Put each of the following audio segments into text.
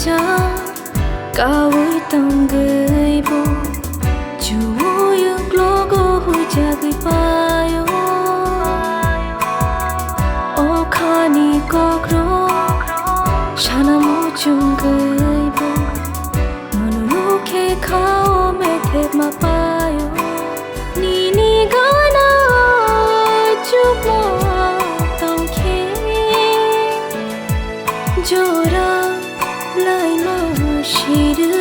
cha cả vui tông người bố chú yêu logo hui cha người payo o khani kokro shana mo chung người bố manu khe khao me the ma payo ni gana chuk mo tong khe jora lai ma shiru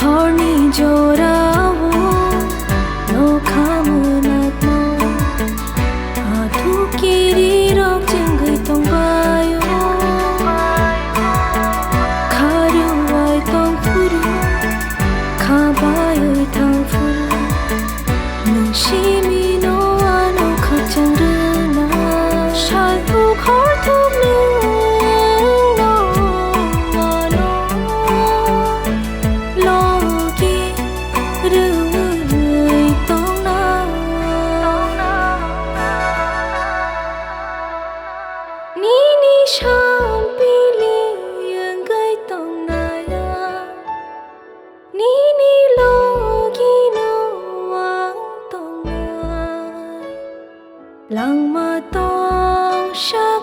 horny jorawo no khamunat mo atu kiri rok jenggai tong bayo kharu wai tong furu khabai thang furu nung shimi no ano khachang rena shal pu khor thum shampili yang gai tong naya ni logi no wang tong nai lang ma tong sha